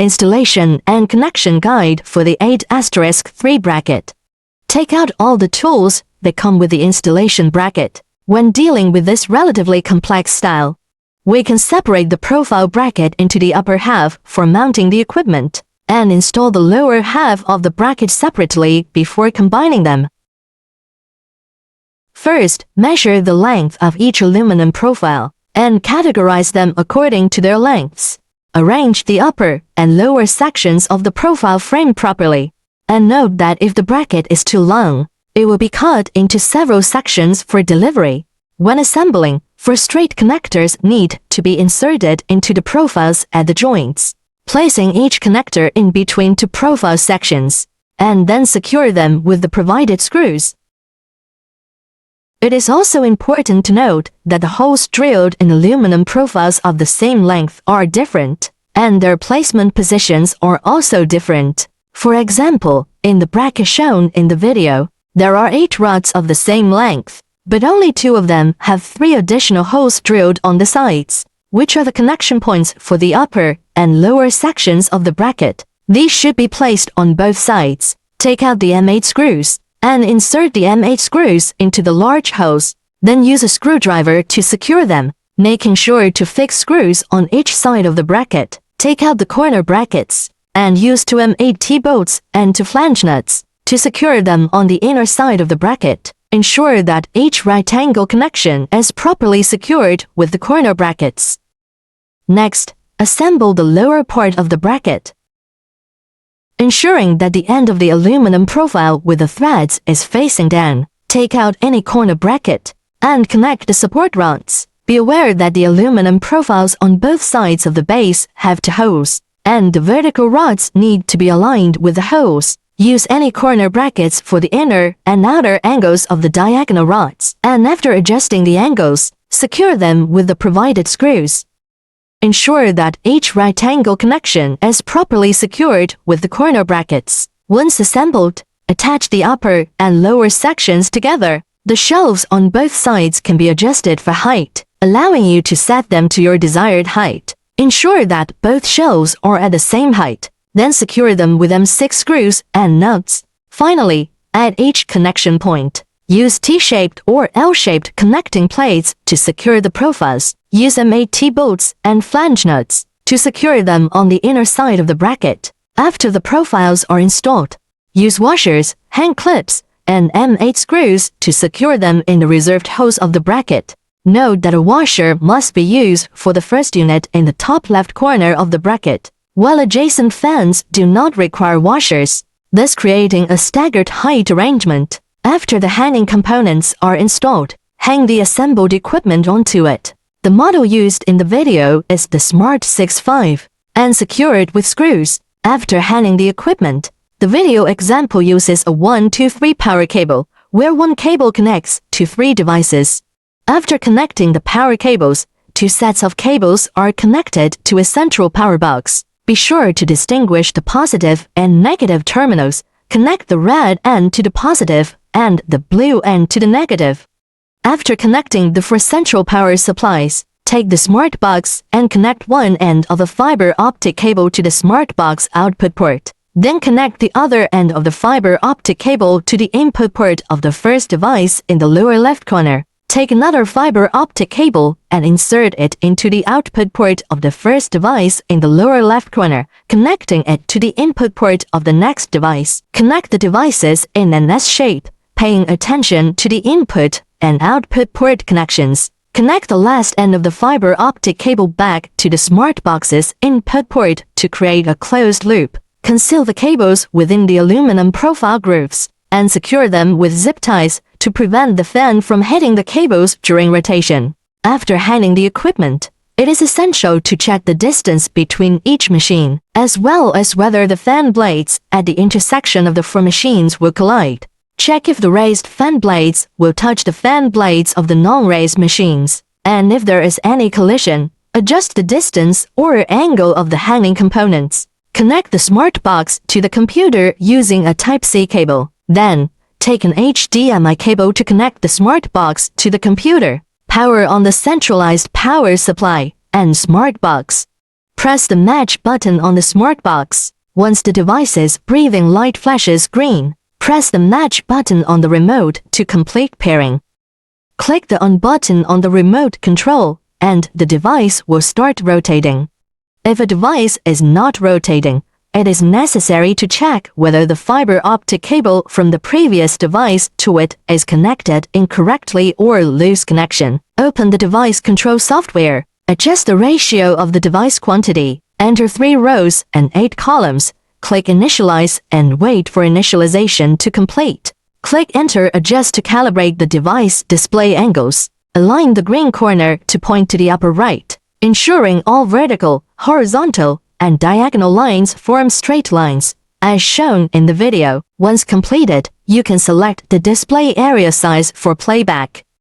Installation and Connection Guide for the 8*3 bracket. Take out all the tools that come with the installation bracket. When dealing with this relatively complex style, we can separate the profile bracket into the upper half for mounting the equipment, and install the lower half of the bracket separately before combining them. First, measure the length of each aluminum profile, and categorize them according to their lengths. Arrange the upper and lower sections of the profile frame properly, and note that if the bracket is too long, it will be cut into several sections for delivery. When assembling, straight connectors need to be inserted into the profiles at the joints, placing each connector in between two profile sections, and then secure them with the provided screws. It is also important to note that the holes drilled in aluminum profiles of the same length are different, and their placement positions are also different. For example, in the bracket shown in the video, there are 8 rods of the same length, but only 2 of them have 3 additional holes drilled on the sides, which are the connection points for the upper and lower sections of the bracket. These should be placed on both sides. Take out the M8 screws, and insert the M8 screws into the large holes, then use a screwdriver to secure them, making sure to fix screws on each side of the bracket. Take out the corner brackets, and use 2 M8 T-bolts and 2 flange nuts to secure them on the inner side of the bracket. Ensure that each right angle connection is properly secured with the corner brackets. Next, assemble the lower part of the bracket, ensuring that the end of the aluminum profile with the threads is facing down. Take out any corner bracket and connect the support rods. Be aware that the aluminum profiles on both sides of the base have 2 holes, and the vertical rods need to be aligned with the holes. Use any corner brackets for the inner and outer angles of the diagonal rods, and after adjusting the angles, secure them with the provided screws. Ensure that each right angle connection is properly secured with the corner brackets. Once assembled, attach the upper and lower sections together. The shelves on both sides can be adjusted for height, allowing you to set them to your desired height. Ensure that both shelves are at the same height, then secure them with M6 screws and nuts. Finally, at each connection point, use T-shaped or L-shaped connecting plates to secure the profiles. Use M8 T-bolts and flange nuts to secure them on the inner side of the bracket. After the profiles are installed, use washers, hand clips, and M8 screws to secure them in the reserved holes of the bracket. Note that a washer must be used for the first unit in the top left corner of the bracket, while adjacent fans do not require washers, thus creating a staggered height arrangement. After the hanging components are installed, hang the assembled equipment onto it. The model used in the video is the Smart 65, and secured with screws. After hanging the equipment, the video example uses a 1-2-3 power cable, where one cable connects to 3 devices. After connecting the power cables, 2 sets of cables are connected to a central power box. Be sure to distinguish the positive and negative terminals. Connect the red end to the positive and the blue end to the negative. After connecting the 4 central power supplies, take the smart box and connect one end of a fiber optic cable to the smart box output port. Then connect the other end of the fiber optic cable to the input port of the first device in the lower left corner. Take another fiber optic cable and insert it into the output port of the first device in the lower left corner, connecting it to the input port of the next device. Connect the devices in an S shape, paying attention to the input and output port connections. Connect the last end of the fiber optic cable back to the smart box's input port to create a closed loop. Conceal the cables within the aluminum profile grooves, and secure them with zip ties to prevent the fan from hitting the cables during rotation. After hanging the equipment, it is essential to check the distance between each machine, as well as whether the fan blades at the intersection of the 4 machines will collide. Check if the raised fan blades will touch the fan blades of the non-raised machines, and if there is any collision, adjust the distance or angle of the hanging components. Connect the smart box to the computer using a Type-C cable. Then, take an HDMI cable to connect the smart box to the computer. Power on the centralized power supply and smart box. Press the Match button on the smart box. Once the device's breathing light flashes green, press the Match button on the remote to complete pairing. Click the On button on the remote control, and the device will start rotating. If a device is not rotating, it is necessary to check whether the fiber optic cable from the previous device to it is connected incorrectly or loose connection. Open the device control software. Adjust the ratio of the device quantity. Enter 3 rows and 8 columns. Click Initialize and wait for initialization to complete. Click Enter. Adjust to calibrate the device display angles. Align the green corner to point to the upper right, ensuring all vertical, horizontal, and diagonal lines form straight lines, as shown in the video. Once completed, you can select the display area size for playback.